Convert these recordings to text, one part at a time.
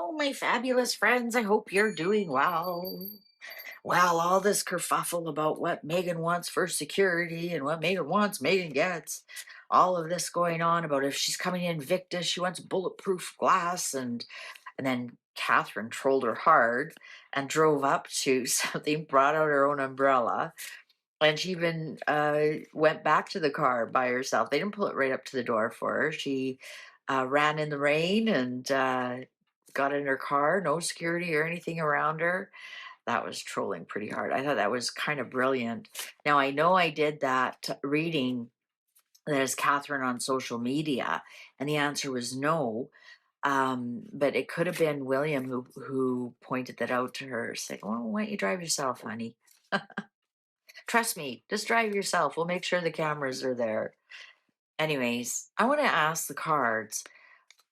Hello, my fabulous friends. I hope you're doing well. Well, all this kerfuffle about what Meghan wants for security and what Meghan wants, Meghan gets. All of this going on about if she's coming in Victus, she wants bulletproof glass, and then Catherine trolled her hard and drove up to something, brought out her own umbrella, and she even went back to the car by herself. They didn't pull it right up to the door for her. She ran in the rain and got in her car, no security or anything around her. That was trolling pretty hard. I thought that was kind of brilliant. Now, I know I did that reading that is Catherine on social media, and the answer was no. But it could have been William who pointed that out to her, saying, "Well, why don't you drive yourself, honey? Trust me, just drive yourself. We'll make sure the cameras are there." Anyways, I want to ask the cards,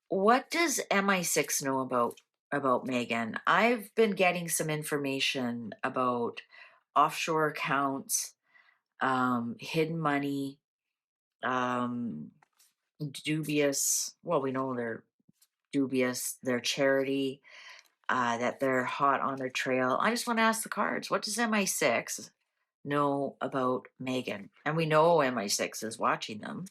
what does MI6 know about Meghan? I've been getting some information about offshore accounts, hidden money, um, dubious. Well, we know they're dubious. Their charity, that they're hot on their trail. I just want to ask the cards, what does MI6 know about Meghan? And we know MI6 is watching them.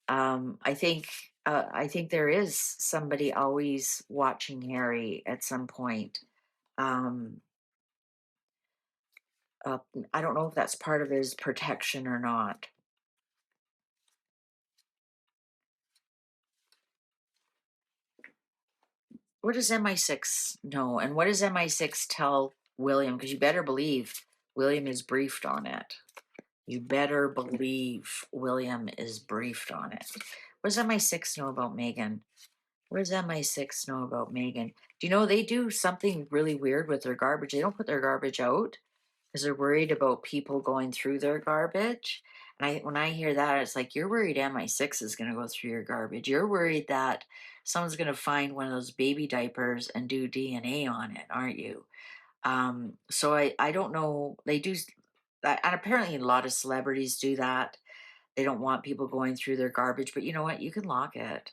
I think there is somebody always watching Harry at some point. Um, uh, I don't know if that's part of his protection or not. What does MI6 know? And what does MI6 tell William? Because you better believe William is briefed on it. You better believe William is briefed on it. What does MI6 know about Meghan? What does MI6 know about Meghan? Do you know they do something really weird with their garbage? They don't put their garbage out because they're worried about people going through their garbage. And when I hear that, it's like, you're worried MI6 is going to go through your garbage. You're worried that someone's going to find one of those baby diapers and do DNA on it, aren't you? So I don't know. They do, and apparently a lot of celebrities do that. They don't want people going through their garbage, but you know what? You can lock it.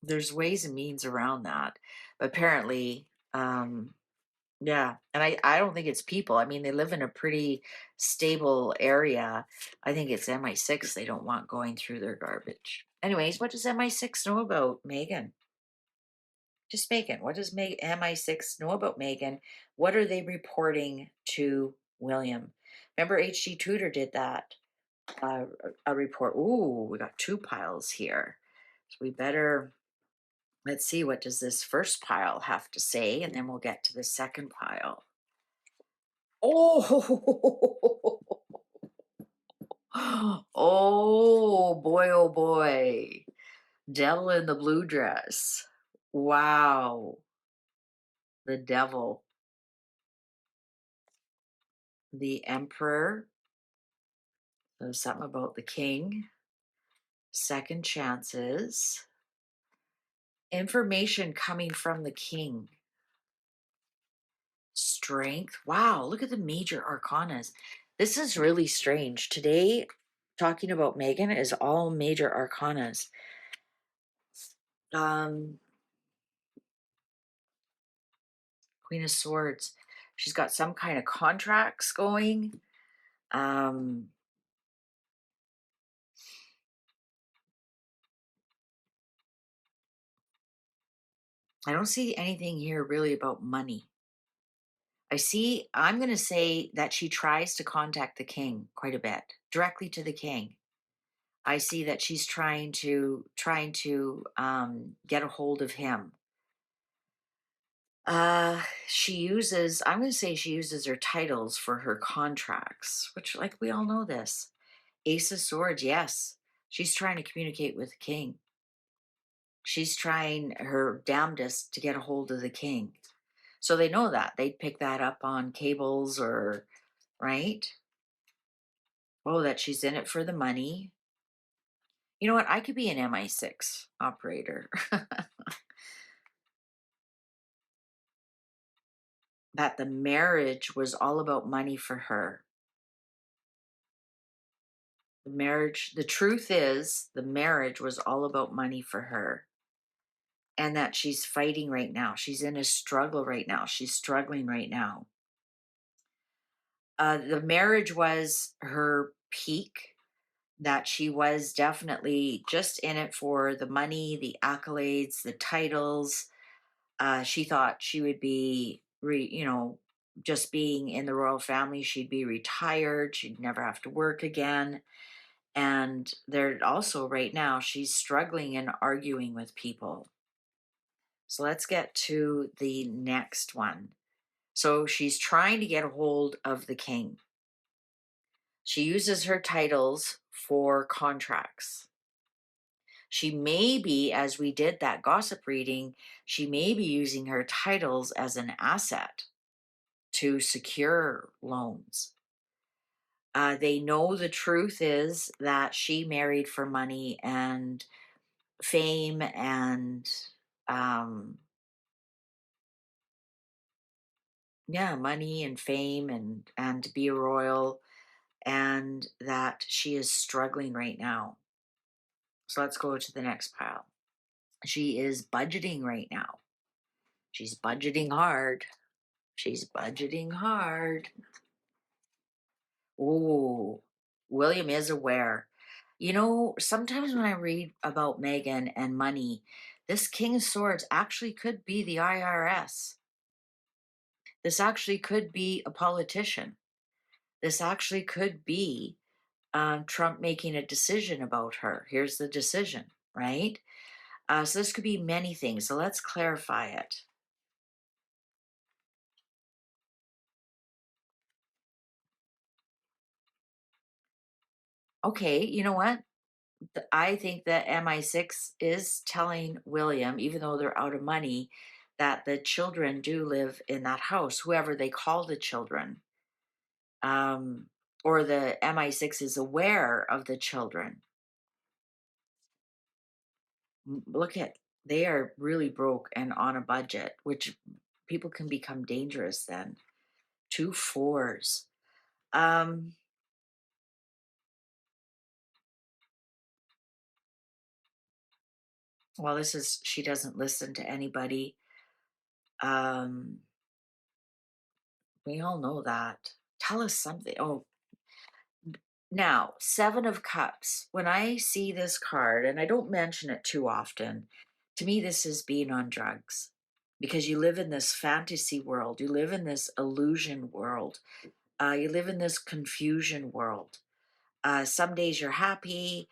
There's ways and means around that. But apparently, yeah, and I don't think it's people. I mean, they live in a pretty stable area. I think it's MI6 they don't want going through their garbage. Anyways, what does MI6 know about Meghan? Just Meghan. What does MI6 know about Meghan? What are they reporting to William? Remember, HG Tudor did that a report. Ooh, we got two piles here, so we better. Let's see, what does this first pile have to say? And then we'll get to the second pile. Oh, oh boy, oh boy. Devil in the blue dress. Wow. The devil. The emperor. There's something about the king. Second chances. Information coming from the king. Strength. Wow, look at the major arcanas. This is really strange. Today, talking about Meghan is all major arcanas. Um, Queen of Swords. She's got some kind of contracts going. Um, I don't see anything here really about money. I'm going to say that she tries to contact the king quite a bit, directly to the king. I see that she's trying to get a hold of him. I'm going to say she uses her titles for her contracts, which, like, we all know this. Ace of Swords, yes. She's trying to communicate with the king. She's trying her damnedest to get a hold of the king. So they know that. They'd pick that up on cables or, right? Oh, that she's in it for the money. You know what? I could be an MI6 operator. That the marriage was all about money for her. The truth is, the marriage was all about money for her. and that she's fighting right now. She's in a struggle right now. She's struggling right now. The marriage was her peak, that she was definitely just in it for the money, the accolades, the titles. She thought she would be, just being in the royal family, she'd be retired. She'd never have to work again. And they're also right now, she's struggling and arguing with people. So let's get to the next one. So she's trying to get a hold of the king. She uses her titles for contracts. She may be, as we did that gossip reading, she may be using her titles as an asset to secure loans. They know the truth is that she married for money and fame and, um, yeah, money and fame and to be a royal, and that she is struggling right now. So let's go to the next pile. She is budgeting right now. She's budgeting hard. She's budgeting hard. Oh, William is aware. Sometimes when I read about Meghan and money, this King of Swords actually could be the IRS. This actually could be a politician. This actually could be Trump making a decision about her. Here's the decision, right? So this could be many things. So let's clarify it. Okay, you know what? I think that MI6 is telling William, even though they're out of money, that the children do live in that house, whoever they call the children. Um, or the MI6 is aware of the children. Look at, they are really broke and on a budget, which people can become dangerous then. Two fours. Um, well, this is, she doesn't listen to anybody. Um, we all know that. Tell us something. Oh, now, Seven of Cups. When I see this card, and I don't mention it too often, to me, this is being on drugs because you live in this fantasy world, you live in this illusion world, you live in this confusion world. Some days you're happy.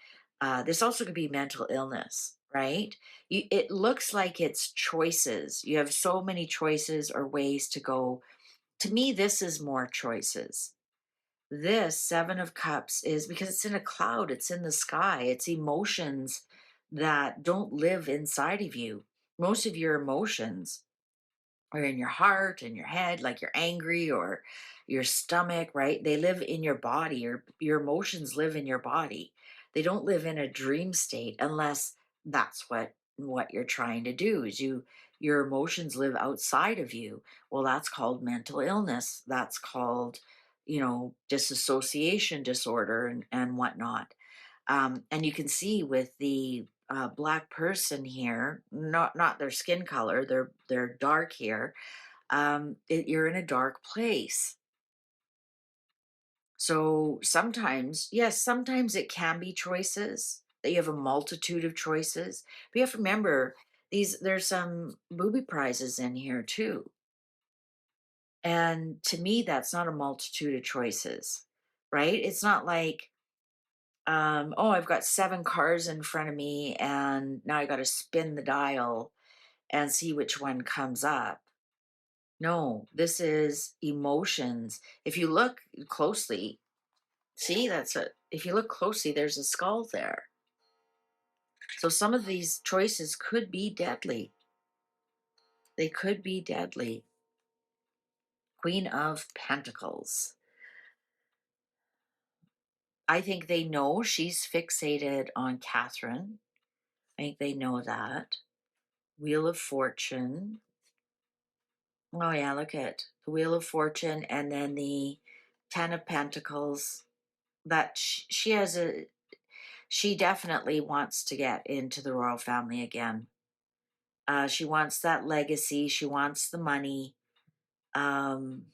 This also could be mental illness, right? It looks like it's choices. You have so many choices or ways to go. To me, this is more choices. This Seven of Cups is because it's in a cloud, it's in the sky, it's emotions that don't live inside of you. Most of your emotions are in your heart and your head, like you're angry or your stomach, right? They live in your body. Your emotions live in your body. They don't live in a dream state unless that's what you're trying to do is your emotions live outside of you. Well, that's called mental illness. That's called, disassociation disorder and whatnot. And you can see with the black person here, not their skin color, they're dark here. You're in a dark place. So sometimes, yes, sometimes it can be choices that you have a multitude of choices. But you have to remember there's some booby prizes in here too. And to me, that's not a multitude of choices, right? It's not like, oh, I've got seven cars in front of me and now I got to spin the dial and see which one comes up. No, this is emotions. If you look closely, see, if you look closely, there's a skull there. So some of these choices could be deadly. They could be deadly. Queen of Pentacles. I think they know she's fixated on Catherine. I think they know that. Wheel of Fortune. Oh, yeah, look at the Wheel of Fortune and then the Ten of Pentacles. That she definitely wants to get into the royal family again. She wants that legacy. She wants the money. Um,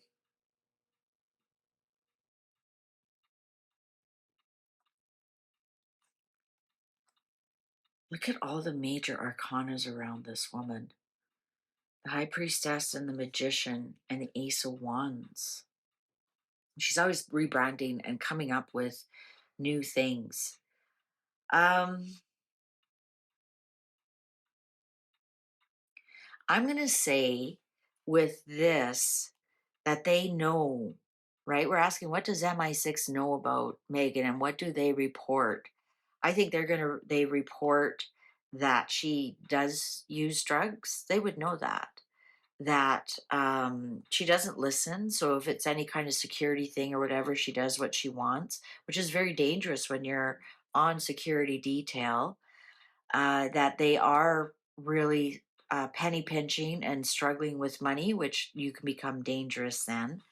Look at all the major arcanas around this woman: the High Priestess and the Magician and the Ace of Wands. She's always rebranding and coming up with new things. Um, I'm going to say with this that they know, right? We're asking, what does MI6 know about Megan and what do they report? I think they report that she does use drugs. They would know that. That she doesn't listen. So if it's any kind of security thing or whatever, she does what she wants, which is very dangerous when you're on security detail. That they are really penny pinching and struggling with money, which you can become dangerous then.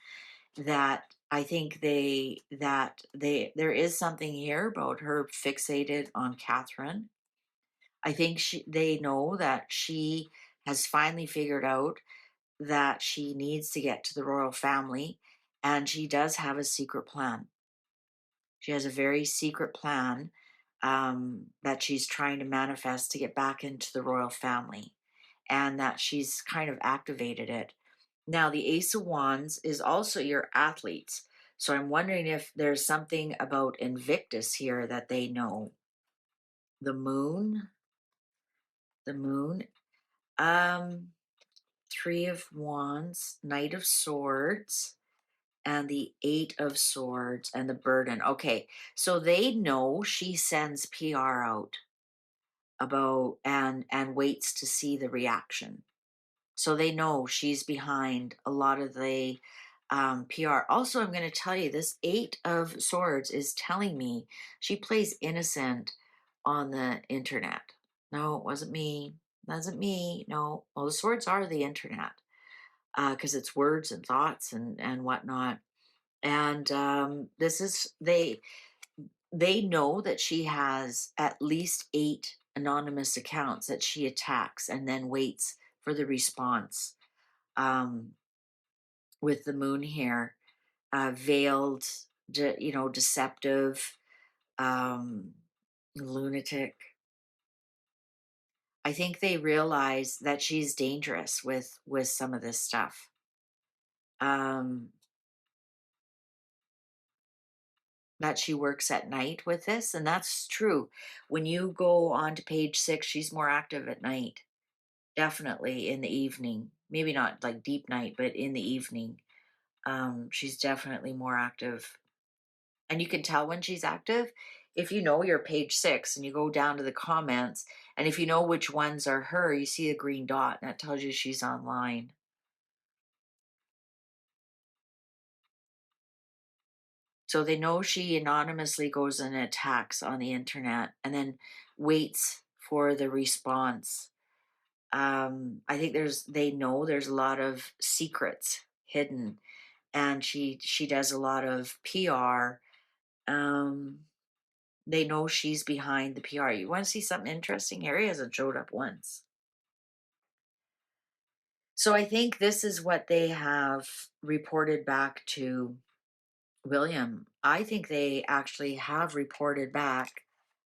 That I think there is something here about her fixated on Catherine. I think they know that she has finally figured out that she needs to get to the royal family, and she does have a secret plan. She has a very secret plan that she's trying to manifest to get back into the royal family, and that she's kind of activated it. Now, the Ace of Wands is also your athletes. So I'm wondering if there's something about Invictus here that they know. The moon, the moon, um, Three of Wands, Knight of Swords, and the Eight of Swords and the burden. Okay, so they know she sends PR out about and waits to see the reaction. So they know she's behind a lot of the PR. Also, I'm going to tell you this Eight of Swords is telling me she plays innocent on the internet. No, it wasn't me. Wasn't me. No. Well, the swords are the internet because it's words and thoughts and whatnot. And this is they know that she has at least 8 anonymous accounts that she attacks and then waits for the response. Um, with the moon here, veiled, deceptive, um, lunatic. I think they realize that she's dangerous with some of this stuff. Um, that she works at night with this, and that's true. When you go on to page 6, she's more active at night. Definitely in the evening. Maybe not like deep night, but in the evening. She's definitely more active. And you can tell when she's active if you know your page 6 and you go down to the comments. And if you know which ones are her, you see a green dot and that tells you she's online. So they know she anonymously goes and attacks on the internet and then waits for the response. I think they know there's a lot of secrets hidden, and she does a lot of PR. Um, they know she's behind the PR. You want to see something interesting? Harry hasn't showed up once. So I think this is what they have reported back to William. I think they actually have reported back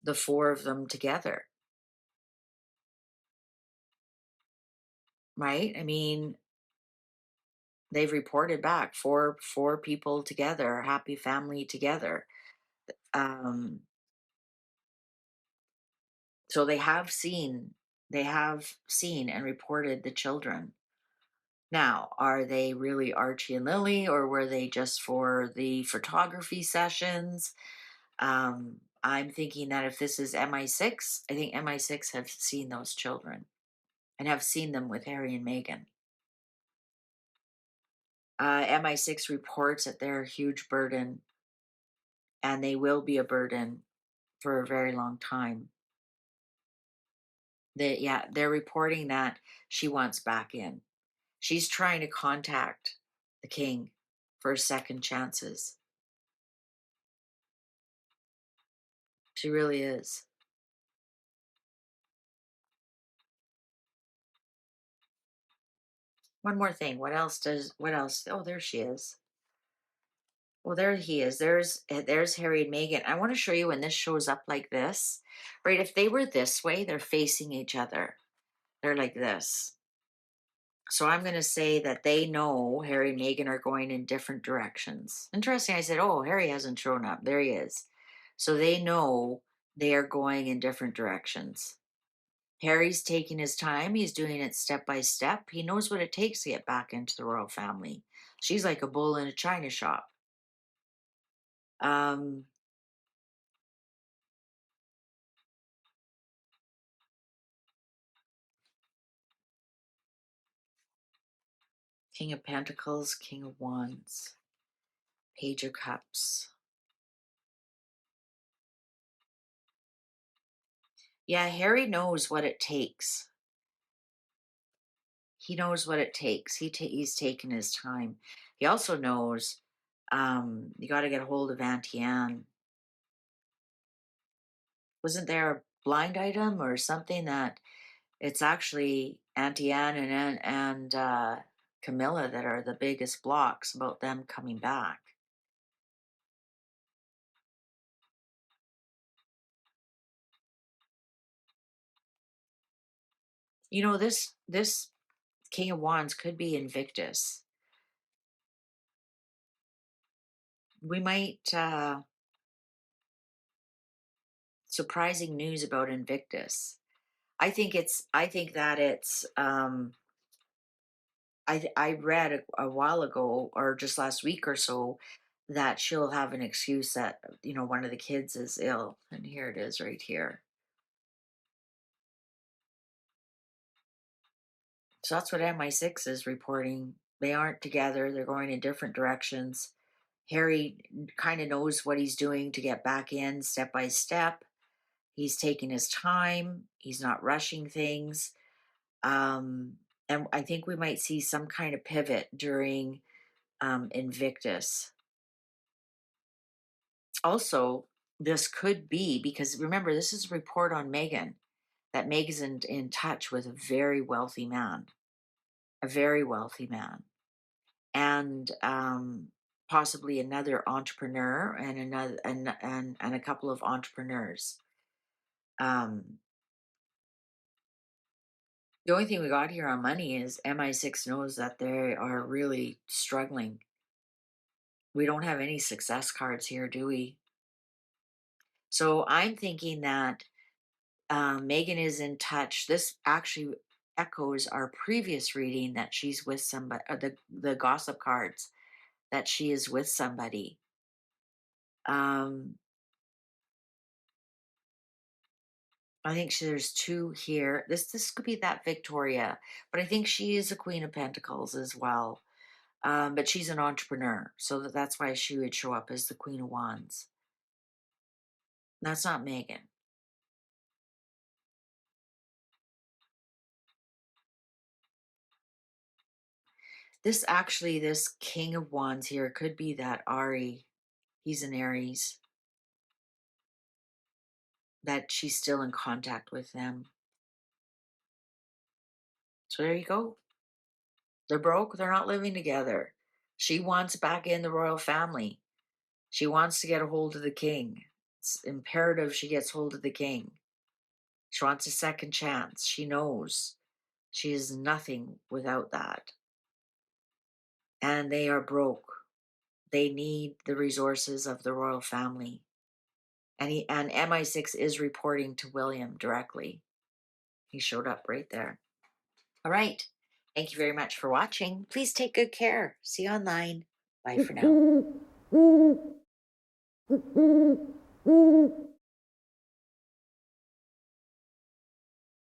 the 4 of them together, right? I mean, they've reported back four people together, happy family together. Um, so they have seen and reported the children. Now, are they really Archie and Lily, or were they just for the photography sessions? I'm thinking that if this is MI6, I think MI6 have seen those children and have seen them with Harry and Meghan. MI6 reports that they're a huge burden, and they will be a burden for a very long time. They're reporting that she wants back in. She's trying to contact the king for second chances. She really is. One more thing. What else? Oh, there she is. Well, there he is. There's Harry and Meghan. I want to show you when this shows up like this, right? If they were this way, they're facing each other. They're like this. So I'm going to say that they know Harry and Meghan are going in different directions. Interesting. I said, oh, Harry hasn't shown up. There he is. So they know they are going in different directions. Harry's taking his time. He's doing it step by step. He knows what it takes to get back into the royal family. She's like a bull in a china shop. Um, King of Pentacles, King of Wands, Page of Cups. Yeah, Harry knows what it takes. He knows what it takes. He's taken his time. He also knows you got to get a hold of Auntie Anne. Wasn't there a blind item or something that it's actually Auntie Anne and Camilla that are the biggest blocks about them coming back? You know, this King of Wands could be Invictus. We might surprising news about Invictus. I think that it's I read a while ago or just last week or so that she'll have an excuse that one of the kids is ill, and here it is right here. So that's what MI6 is reporting. They aren't together. They're going in different directions. Harry kind of knows what he's doing to get back in step by step. He's taking his time. He's not rushing things. And I think we might see some kind of pivot during Invictus. Also, this could be because remember, this is a report on Meghan that Meghan's in touch with a very wealthy man, a very wealthy man, and possibly another entrepreneur and another and a couple of entrepreneurs. Um, the only thing we got here on money is MI6 knows that they are really struggling. We don't have any success cards here, do we? So I'm thinking that Meghan is in touch. This actually echoes our previous reading that she's with somebody, the gossip cards, that she is with somebody. Um, I think there's two here. This could be that Victoria, but I think she is a Queen of Pentacles as well. But she's an entrepreneur, so that's why she would show up as the Queen of Wands. That's not Meghan. This King of Wands here could be that Ari. He's an Aries. That she's still in contact with them. So there you go. They're broke. They're not living together. She wants back in the royal family. She wants to get a hold of the king. It's imperative she gets hold of the king. She wants a second chance. She knows she is nothing without that. And they are broke. They need the resources of the royal family. And MI6 is reporting to William directly. He showed up right there. All right. Thank you very much for watching. Please take good care. See you online. Bye for now.